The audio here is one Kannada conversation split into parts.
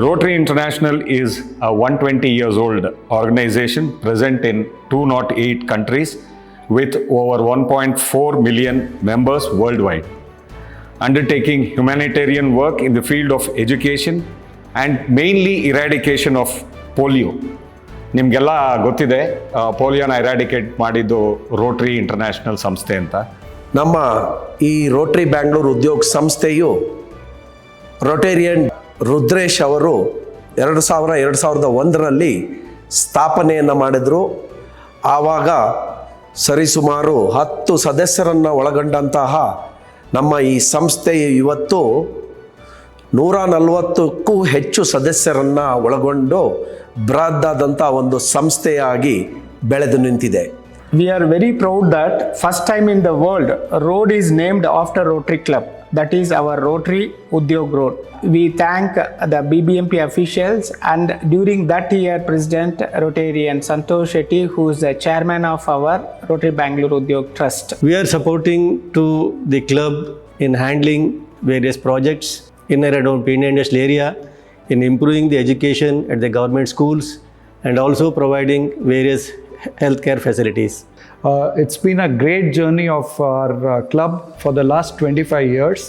Rotary International is a 120 years old organization present in 208 countries with over 1.4 million members worldwide, undertaking humanitarian work in the field of education and mainly eradication of polio. ನಿಮಗೆಲ್ಲ ಗೊತ್ತಿದೆ ಪೋಲಿಯೋನ ಇರಾಡಿಕೇಟ್ ಮಾಡಿದ್ದು ರೋಟರಿ ಇಂಟರ್ನ್ಯಾಷನಲ್ ಸಂಸ್ಥೆ ಅಂತ. ನಮ್ಮ ಈ ರೋಟರಿ ಬ್ಯಾಂಗ್ಳೂರು ಉದ್ಯೋಗ ಸಂಸ್ಥೆಯು ರೊಟೇರಿಯನ್ ರುದ್ರೇಶ್ ಅವರು 2001ರಲ್ಲಿ ಸ್ಥಾಪನೆಯನ್ನು ಮಾಡಿದರು. ಆವಾಗ ಸರಿಸುಮಾರು 10 ಸದಸ್ಯರನ್ನು ಒಳಗೊಂಡಂತಹ ನಮ್ಮ ಈ ಸಂಸ್ಥೆಯು ಇವತ್ತು 140ಕ್ಕೂ ಹೆಚ್ಚು ಸದಸ್ಯರನ್ನು ಒಳಗೊಂಡು ಬೃಹದಾದಂಥ ಒಂದು ಸಂಸ್ಥೆಯಾಗಿ ಬೆಳೆದು ನಿಂತಿದೆ. We are very proud that first time in the world road is named after Rotary Club. That is our Rotary Udyog Road. We thank the BBMP officials and during that year President Rotarian Santosh Shetty, who is the chairman of our Rotary Bangalore Udyog Trust. We are supporting to the club in handling various projects in and around Pune industrial area, in improving the education at the government schools and also providing various healthcare facilities. It's been a great journey of our club for the last 25 years.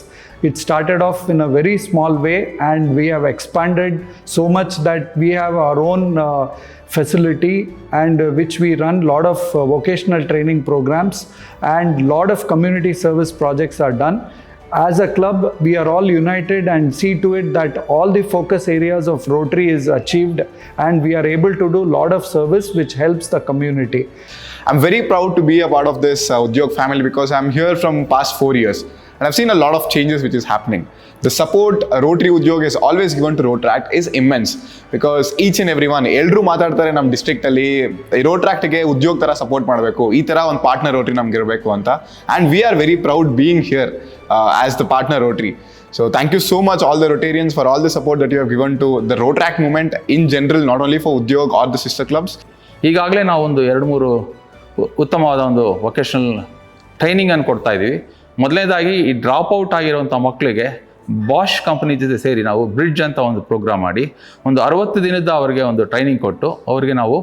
It started off in a very small way and we have expanded so much that we have our own facility and which we run lot of vocational training programs and lot of community service projects are done. As a club, we are all united and see to it that all the focus areas of Rotary is achieved and we are able to do lot of service which helps the community. I'm very proud to be a part of this Udyog family because I'm here from past 4 years and I've seen a lot of changes which is happening. The support Rotary Udyog is always given to Rotaract is immense because each and everyone ಎಲ್ಲರೂ ಮಾತಾಡ್ತಾರೆ ನಮ್ಮ ಡಿಸ್ಟ್ರಿಕ್ಟಲ್ಲಿ ರೋಟ್ರಾಕ್ಟ್ಗೆ ಉದ್ಯೋಗ ಥರ ಸಪೋರ್ಟ್ ಮಾಡಬೇಕು, ಈ ಥರ ಒಂದು ಪಾರ್ಟ್ನರ್ ರೋಟರಿ ನಮ್ಗೆ ಇರಬೇಕು ಅಂತ. And we are very proud being here as the partner Rotary. So thank you so much all the Rotarians for all the support that you have given to the Rotaract movement in general, not only for Udyog or the sister clubs. ಈಗಾಗಲೇ ನಾವು ಒಂದು 2-3 ಉತ್ತಮವಾದ ಒಂದು ವೊಕೇಶನಲ್ ಟ್ರೈನಿಂಗನ್ನು ಕೊಡ್ತಾ ಇದ್ದೀವಿ. ಮೊದಲನೇದಾಗಿ ಈ ಡ್ರಾಪ್ ಔಟ್ ಆಗಿರುವಂಥ ಮಕ್ಕಳಿಗೆ ಬಾಷ್ ಕಂಪನಿ ಜೊತೆ ಸೇರಿ ನಾವು ಬ್ರಿಡ್ಜ್ ಅಂತ ಒಂದು ಪ್ರೋಗ್ರಾಮ್ ಮಾಡಿ ಒಂದು 60 ದಿನದ ಅವರಿಗೆ ಒಂದು ಟ್ರೈನಿಂಗ್ ಕೊಟ್ಟು ಅವರಿಗೆ ನಾವು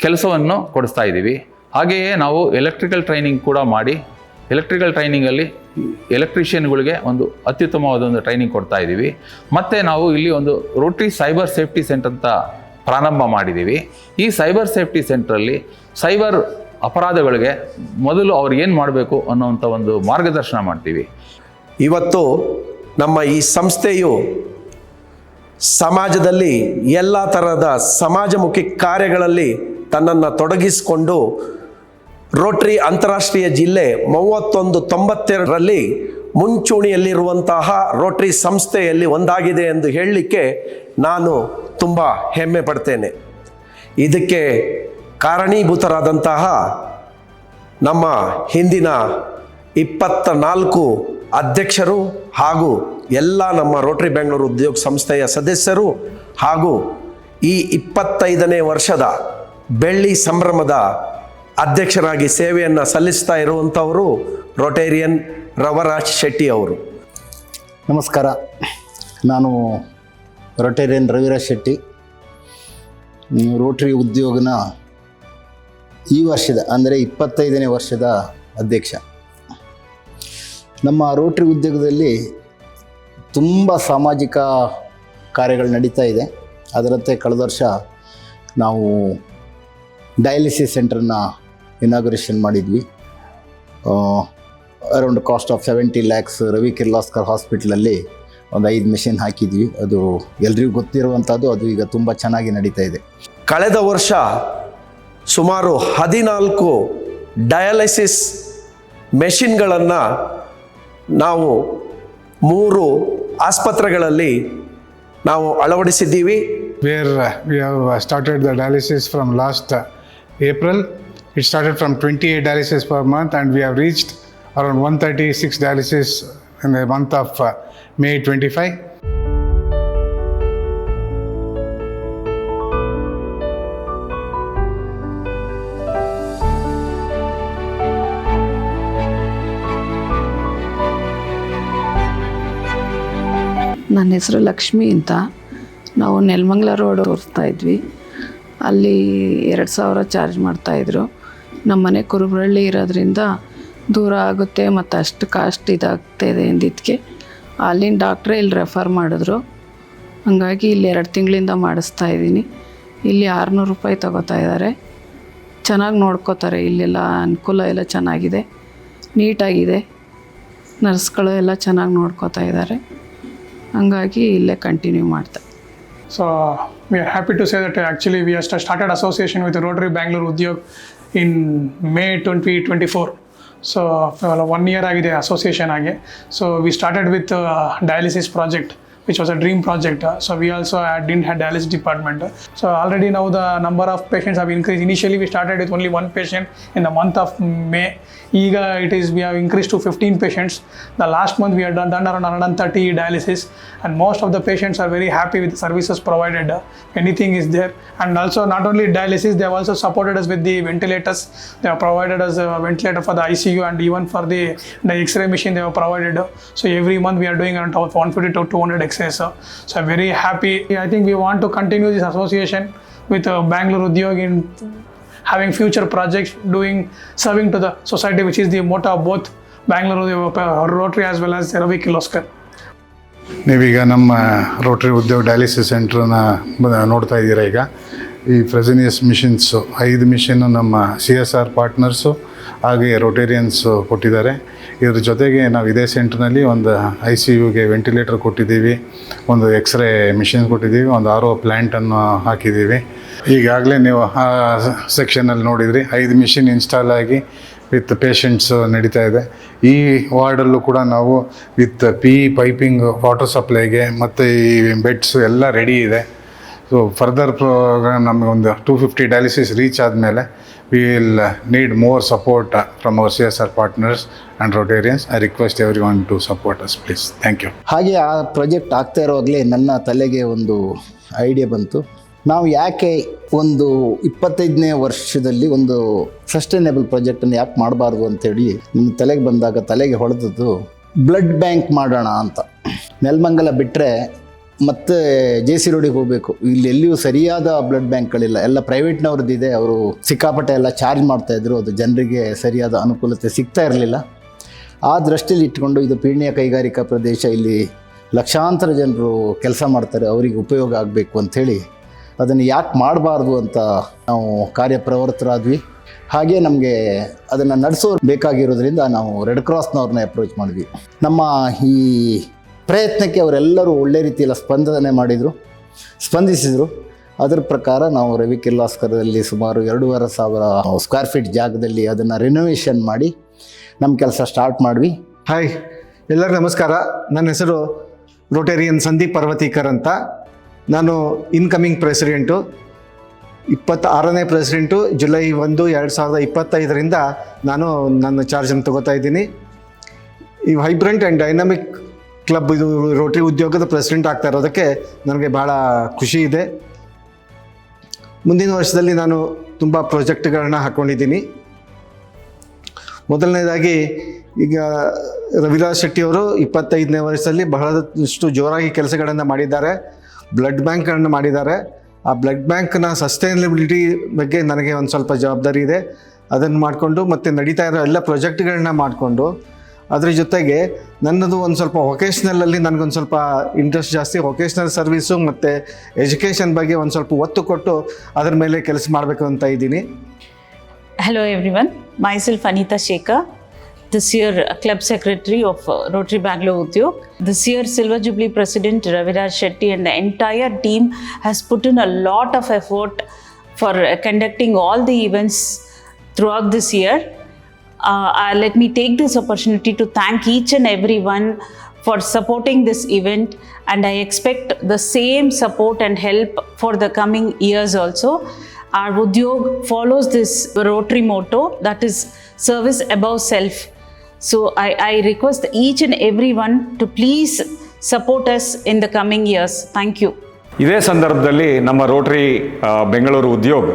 ಕೆಲಸವನ್ನು ಕೊಡಿಸ್ತಾ ಇದ್ದೀವಿ. ಹಾಗೆಯೇ ನಾವು ಎಲೆಕ್ಟ್ರಿಕಲ್ ಟ್ರೈನಿಂಗ್ ಕೂಡ ಮಾಡಿ ಎಲೆಕ್ಟ್ರಿಕಲ್ ಟ್ರೈನಿಂಗಲ್ಲಿ ಎಲೆಕ್ಟ್ರಿಷಿಯನ್ಗಳಿಗೆ ಒಂದು ಅತ್ಯುತ್ತಮವಾದ ಒಂದು ಟ್ರೈನಿಂಗ್ ಕೊಡ್ತಾ ಇದ್ದೀವಿ. ಮತ್ತು ನಾವು ಇಲ್ಲಿ ಒಂದು ರೋಟರಿ ಸೈಬರ್ ಸೇಫ್ಟಿ ಸೆಂಟರ್ ಅಂತ ಪ್ರಾರಂಭ ಮಾಡಿದ್ದೀವಿ. ಈ ಸೈಬರ್ ಸೇಫ್ಟಿ ಸೆಂಟ್ರಲ್ಲಿ ಸೈಬರ್ ಅಪರಾಧಗಳಿಗೆ ಮೊದಲು ಅವ್ರು ಏನು ಮಾಡಬೇಕು ಅನ್ನೋವಂಥ ಒಂದು ಮಾರ್ಗದರ್ಶನ ಮಾಡ್ತೀವಿ. ಇವತ್ತು ನಮ್ಮ ಈ ಸಂಸ್ಥೆಯು ಸಮಾಜದಲ್ಲಿ ಎಲ್ಲ ಥರದ ಸಮಾಜಮುಖಿ ಕಾರ್ಯಗಳಲ್ಲಿ ತನ್ನನ್ನು ತೊಡಗಿಸಿಕೊಂಡು ರೋಟರಿ ಅಂತಾರಾಷ್ಟ್ರೀಯ ಜಿಲ್ಲೆ 3192ರಲ್ಲಿ ಮುಂಚೂಣಿಯಲ್ಲಿರುವಂತಹ ರೋಟರಿ ಸಂಸ್ಥೆಯಲ್ಲಿ ಒಂದಾಗಿದೆ ಎಂದು ಹೇಳಲಿಕ್ಕೆ ನಾನು ತುಂಬ ಹೆಮ್ಮೆ ಪಡ್ತೇನೆ. ಇದಕ್ಕೆ ಕಾರಣೀಭೂತರಾದಂತಹ ನಮ್ಮ ಹಿಂದಿನ 24 ಅಧ್ಯಕ್ಷರು ಹಾಗೂ ಎಲ್ಲ ನಮ್ಮ ರೋಟರಿ ಬೆಂಗಳೂರು ಉದ್ಯೋಗ ಸಂಸ್ಥೆಯ ಸದಸ್ಯರು ಹಾಗೂ ಈ 25ನೇ ವರ್ಷದ ಬೆಳ್ಳಿ ಸಂಭ್ರಮದ ಅಧ್ಯಕ್ಷರಾಗಿ ಸೇವೆಯನ್ನು ಸಲ್ಲಿಸ್ತಾ ಇರುವಂಥವರು ರೊಟೇರಿಯನ್ ರವರಾಜ್ ಶೆಟ್ಟಿ ಅವರು. ನಮಸ್ಕಾರ, ನಾನು ರೊಟೇರಿಯನ್ ರವಿರಾಜ್ ಶೆಟ್ಟಿ, ರೋಟರಿ ಉದ್ಯೋಗನ ಈ ವರ್ಷದ ಅಂದರೆ 25ನೇ ವರ್ಷದ ಅಧ್ಯಕ್ಷ. ನಮ್ಮ ರೋಟರಿ ಉದ್ಯೋಗದಲ್ಲಿ ತುಂಬ ಸಾಮಾಜಿಕ ಕಾರ್ಯಗಳು ನಡೀತಾ ಇದೆ. ಅದರಂತೆ ಕಳೆದ ವರ್ಷ ನಾವು ಡಯಾಲಿಸಿಸ್ ಸೆಂಟರ್ನ ಇನಾಗ್ರೇಷನ್ ಮಾಡಿದ್ವಿ. Around cost of 70 lakhs Ravi Kirloskar ಹಾಸ್ಪಿಟ್ಲಲ್ಲಿ ಒಂದು 5 ಮೆಷಿನ್ ಹಾಕಿದ್ವಿ. ಅದು ಎಲ್ರಿಗೂ ಗೊತ್ತಿರುವಂಥದ್ದು. ಅದು ಈಗ ತುಂಬ ಚೆನ್ನಾಗಿ ನಡೀತಾ ಇದೆ. ಕಳೆದ ವರ್ಷ ಸುಮಾರು 14 ಡಯಾಲಿಸಿಸ್ ಮೆಷಿನ್ಗಳನ್ನು ನಾವು 3 ಆಸ್ಪತ್ರೆಗಳಲ್ಲಿ ನಾವು ಅಳವಡಿಸಿದ್ದೀವಿ. Where we have started the dialysis from last April. It started from 28 dialysis per month and we have reached around 136 dialysis in the month of May 25. ನನ್ನ ಹೆಸರು ಲಕ್ಷ್ಮಿ ಅಂತ. ನಾವು ನೆಲಮಂಗಲ ರೋಡ್ ತೋರಿಸ್ತಾ ಇದ್ವಿ. ಅಲ್ಲಿ 2,000 ಚಾರ್ಜ್ ಮಾಡ್ತಾಯಿದ್ರು. ನಮ್ಮ ಮನೆ ಕುರುಬರಳ್ಳಿ ಇರೋದ್ರಿಂದ ದೂರ ಆಗುತ್ತೆ ಮತ್ತು ಅಷ್ಟು ಕಾಸ್ಟ್ ಇದಾಗ್ತಾಯಿದೆ ಎಂದಿದ್ದಕ್ಕೆ ಅಲ್ಲಿನ ಡಾಕ್ಟ್ರೇ ಇಲ್ಲಿ ರೆಫರ್ ಮಾಡಿದ್ರು. ಹಾಗಾಗಿ ಇಲ್ಲಿ 2 ತಿಂಗಳಿಂದ ಮಾಡಿಸ್ತಾ ಇದ್ದೀನಿ. ಇಲ್ಲಿ 600 ರೂಪಾಯಿ ತಗೋತಾ ಇದ್ದಾರೆ. ಚೆನ್ನಾಗಿ ನೋಡ್ಕೋತಾರೆ. ಇಲ್ಲೆಲ್ಲ ಅನುಕೂಲ ಎಲ್ಲ ಚೆನ್ನಾಗಿದೆ, ನೀಟಾಗಿದೆ. ನರ್ಸ್ಗಳು ಎಲ್ಲ ಚೆನ್ನಾಗಿ ನೋಡ್ಕೋತಾ ಇದ್ದಾರೆ. ಹಾಗಾಗಿ ಇಲ್ಲೇ ಕಂಟಿನ್ಯೂ ಮಾಡ್ತಾ. So we are happy to say that actually we have started association with Rotary Bangalore Udyog in May 2024. So 1 year agide association age. So we started with dialysis project, which was a dream project. So we also didn't have dialysis department. So already now the number of patients have increased. Initially we started with only 1 patient in the month of May. We have increased to 15 patients. The last month we have done around 130 dialysis, and most of the patients are very happy with the services provided. Anything is there. And also not only dialysis, they have also supported us with the ventilators. They have provided us a ventilator for the ICU, and even for the X-ray machine they have provided. So every month we are doing around 150 to 200 X-rays. So I'm very happy. I think we want to continue this association with Bangalore Udyog in having future projects, serving to the society, which is the motto of both Bangalore Rotary as well as Ravi Kirloskar. ನೀವೀಗ ನಮ್ಮ ರೋಟರಿ ಉದ್ಯೋಗ ಡಯಾಲಿಸಿಸ್ ಸೆಂಟ್ರನ್ನ ನೋಡ್ತಾ ಇದ್ದೀರಾ. ಈಗ ಈ ಫ್ರೆಸಿನಿಯಸ್ ಮಿಷನ್ಸು 5 ಮಿಷನ್ನು ನಮ್ಮ CSR ಪಾರ್ಟ್ನರ್ಸು ಹಾಗೆ ರೋಟೇರಿಯನ್ಸು ಕೊಟ್ಟಿದ್ದಾರೆ. ಇದ್ರ ಜೊತೆಗೆ ನಾವು ಇದೇ ಸೆಂಟ್ರ್ನಲ್ಲಿ ಒಂದು ICUಗೆ ವೆಂಟಿಲೇಟರ್ ಕೊಟ್ಟಿದ್ದೀವಿ, ಒಂದು ಎಕ್ಸ್ರೇ ಮಿಷಿನ್ ಕೊಟ್ಟಿದ್ದೀವಿ, ಒಂದು RO ಪ್ಲ್ಯಾಂಟನ್ನು ಹಾಕಿದ್ದೀವಿ. ಈಗಾಗಲೇ ನೀವು ಆ ಸೆಕ್ಷನಲ್ಲಿ ನೋಡಿದ್ರಿ, 5 ಮಿಷಿನ್ ಇನ್ಸ್ಟಾಲ್ ಆಗಿ ವಿತ್ ಪೇಷಂಟ್ಸು ನಡೀತಾ ಇದೆ. ಈ ವಾರ್ಡಲ್ಲೂ ಕೂಡ ನಾವು ವಿತ್ ಪೈಪಿಂಗ್ ವಾಟರ್ ಸಪ್ಲೈಗೆ ಮತ್ತು ಈ ಬೆಡ್ಸು ಎಲ್ಲ ರೆಡಿ ಇದೆ. ಸೊ ಫರ್ದರ್ ಪ್ರೋಗ್ರಾಮ್ ನಮಗೆ ಒಂದು 250 ಡಯಾಲಿಸಿಸ್ ರೀಚ್ ಆದಮೇಲೆ we will need more support from our CSR partners and Rotarians. I request everyone to support us please. Thank you. ಹಾಗೆ ಆ ಪ್ರಾಜೆಕ್ಟ್ ಆಗ್ತಾ ಇರೋವಾಗಲೇ ನನ್ನ ತಲೆಗೆ ಒಂದು ಐಡಿಯಾ ಬಂತು. ನಾವು ಯಾಕೆ ಒಂದು 25ನೇ ವರ್ಷದಲ್ಲಿ ಒಂದು ಸಸ್ಟೈನೇಬಲ್ ಪ್ರಾಜೆಕ್ಟನ್ನು ಯಾಕೆ ಮಾಡಬಾರ್ದು ಅಂತೇಳಿ ನನ್ನ ತಲೆಗೆ ಬಂದಾಗ ತಲೆಗೆ ಹೊಡೆದದ್ದು ಬ್ಲಡ್ ಬ್ಯಾಂಕ್ ಮಾಡೋಣ ಅಂತ. ನೆಲಮಂಗಲ ಬಿಟ್ಟರೆ ಮತ್ತು JC ರೋಡಿಗೆ ಹೋಗಬೇಕು. ಇಲ್ಲಿ ಎಲ್ಲಿಯೂ ಸರಿಯಾದ ಬ್ಲಡ್ ಬ್ಯಾಂಕ್ಗಳಿಲ್ಲ, ಎಲ್ಲ ಪ್ರೈವೇಟ್ನವ್ರದ್ದಿದೆ. ಅವರು ಸಿಕ್ಕಾಪಟ್ಟೆ ಎಲ್ಲ ಚಾರ್ಜ್ ಮಾಡ್ತಾಯಿದ್ರು, ಅದು ಜನರಿಗೆ ಸರಿಯಾದ ಅನುಕೂಲತೆ ಸಿಗ್ತಾ ಇರಲಿಲ್ಲ. ಆ ದೃಷ್ಟಿಯಲ್ಲಿ ಇಟ್ಕೊಂಡು ಇದು ಪೀಣ್ಯ ಕೈಗಾರಿಕಾ ಪ್ರದೇಶ, ಇಲ್ಲಿ ಲಕ್ಷಾಂತರ ಜನರು ಕೆಲಸ ಮಾಡ್ತಾರೆ, ಅವರಿಗೆ ಉಪಯೋಗ ಆಗಬೇಕು ಅಂಥೇಳಿ ಅದನ್ನು ಯಾಕೆ ಮಾಡಬಾರ್ದು ಅಂತ ನಾವು ಕಾರ್ಯಪ್ರವೃತ್ತರಾದ್ವಿ. ಹಾಗೆ ನಮಗೆ ಅದನ್ನು ನಡೆಸೋರು ಬೇಕಾಗಿರೋದ್ರಿಂದ ನಾವು ರೆಡ್ ಕ್ರಾಸ್ನವ್ರನ್ನ ಅಪ್ರೋಚ್ ಮಾಡಿದ್ವಿ. ನಮ್ಮ ಈ ಪ್ರಯತ್ನಕ್ಕೆ ಅವರೆಲ್ಲರೂ ಒಳ್ಳೆ ರೀತಿಯಲ್ಲಿ ಸ್ಪಂದಿಸಿದರು. ಅದರ ಪ್ರಕಾರ ನಾವು ರವಿ ಕಿರ್ಲಾಸ್ಕರದಲ್ಲಿ ಸುಮಾರು 2,500 ಸ್ಕ್ವೇರ್ ಫೀಟ್ ಜಾಗದಲ್ಲಿ ಅದನ್ನು ರಿನೋವೇಷನ್ ಮಾಡಿ ನಮ್ಮ ಕೆಲಸ ಸ್ಟಾರ್ಟ್ ಮಾಡಿದ್ವಿ. ಹಾಯ್, ಎಲ್ಲರಿಗೂ ನಮಸ್ಕಾರ. ನನ್ನ ಹೆಸರು ರೋಟೇರಿಯನ್ ಸಂದೀಪ್ ಪರ್ವತೀಕರ್ ಅಂತ. ನಾನು ಇನ್ಕಮಿಂಗ್ ಪ್ರೆಸಿಡೆಂಟು, 26ನೇ ಪ್ರೆಸಿಡೆಂಟು. ಜುಲೈ 1, 2025ರಿಂದ ನಾನು ನನ್ನ ಚಾರ್ಜನ್ನು ತಗೋತಾ ಇದ್ದೀನಿ. ಈ ವೈಬ್ರೆಂಟ್ ಆ್ಯಂಡ್ ಡೈನಮಿಕ್ ಕ್ಲಬ್, ಇದು ರೋಟರಿ ಉದ್ಯೋಗದ ಪ್ರೆಸಿಡೆಂಟ್ ಆಗ್ತಾ ಇರೋದಕ್ಕೆ ನನಗೆ ಭಾಳ ಖುಷಿ ಇದೆ. ಮುಂದಿನ ವರ್ಷದಲ್ಲಿ ನಾನು ತುಂಬ ಪ್ರಾಜೆಕ್ಟ್ಗಳನ್ನ ಹಾಕ್ಕೊಂಡಿದ್ದೀನಿ. ಮೊದಲನೇದಾಗಿ ಈಗ ರವಿರಾಜ್ ಶೆಟ್ಟಿಯವರು 25ನೇ ವರ್ಷದಲ್ಲಿ ಬಹಳಷ್ಟು ಜೋರಾಗಿ ಕೆಲಸಗಳನ್ನು ಮಾಡಿದ್ದಾರೆ. ಬ್ಲಡ್ ಬ್ಯಾಂಕ್ಗಳನ್ನು ಮಾಡಿದ್ದಾರೆ. ಆ ಬ್ಲಡ್ ಬ್ಯಾಂಕ್ನ ಸಸ್ಟೈನಬಿಲಿಟಿ ಬಗ್ಗೆ ನನಗೆ ಒಂದು ಸ್ವಲ್ಪ ಜವಾಬ್ದಾರಿ ಇದೆ. ಅದನ್ನು ಮಾಡಿಕೊಂಡು ಮತ್ತು ನಡೀತಾ ಇರೋ ಎಲ್ಲ ಪ್ರಾಜೆಕ್ಟ್ಗಳನ್ನ ಮಾಡಿಕೊಂಡು ಅದ್ರ ಜೊತೆಗೆ ನನ್ನದು ಒಂದು ಸ್ವಲ್ಪ ವೊಕೇಶ್ನಲಲ್ಲಿ ನನಗೊಂದು ಸ್ವಲ್ಪ ಇಂಟ್ರೆಸ್ಟ್ ಜಾಸ್ತಿ. ವೊಕೇಶ್ನಲ್ ಸರ್ವೀಸು ಮತ್ತು ಎಜುಕೇಷನ್ ಬಗ್ಗೆ ಒಂದು ಸ್ವಲ್ಪ ಒತ್ತು ಕೊಟ್ಟು ಅದರ ಮೇಲೆ ಕೆಲಸ ಮಾಡಬೇಕು ಅಂತ ಇದ್ದೀನಿ. Hello everyone, myself Anita Shekhar, this year Club Secretary of Rotary Bangalore Udyog. This year Silver Jubilee President Raviraj Shetty and the entire team has put in a lot of effort for conducting all the events throughout this year. Let me take this opportunity to thank each and everyone for supporting this event, and I expect the same support and help for the coming years also. Our Udyog follows this Rotary motto, that is service above self. So I request each and everyone to please support us in the coming years. Thank you. ಇದೇ ಸಂದರ್ಭದಲ್ಲಿ ನಮ್ಮ ರೋಟರಿ ಬೆಂಗಳೂರು ಉದ್ಯೋಗ್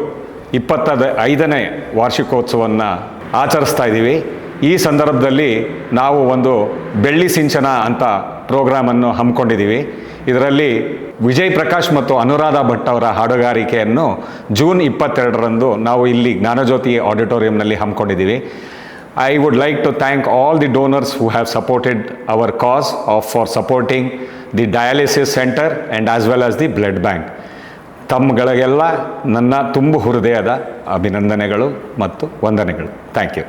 25ನೇ ವಾರ್ಷಿಕೋತ್ಸವವನ್ನು ಆಚರಿಸ್ತಾ ಇದ್ದೀವಿ. ಈ ಸಂದರ್ಭದಲ್ಲಿ ನಾವು ಒಂದು ಬೆಳ್ಳಿ ಸಿಂಚನ ಅಂತ ಪ್ರೋಗ್ರಾಮನ್ನು ಹಮ್ಮಿಕೊಂಡಿದ್ದೀವಿ. ಇದರಲ್ಲಿ ವಿಜಯ್ ಪ್ರಕಾಶ್ ಮತ್ತು ಅನುರಾಧ ಭಟ್ ಅವರ ಹಾಡುಗಾರಿಕೆಯನ್ನು ಜೂನ್ 22ರಂದು ನಾವು ಇಲ್ಲಿ Jnanajyoti ಆಡಿಟೋರಿಯಂನಲ್ಲಿ ಹಮ್ಮಿಕೊಂಡಿದ್ದೀವಿ. I would like to thank all the donors who have supported our cause for supporting the dialysis center and as well as the blood bank. ತಮ್ಮಗಳಿಗೆಲ್ಲ ನನ್ನ ತುಂಬು ಹೃದಯದ ಅಭಿನಂದನೆಗಳು ಮತ್ತು ವಂದನೆಗಳು. Thank you.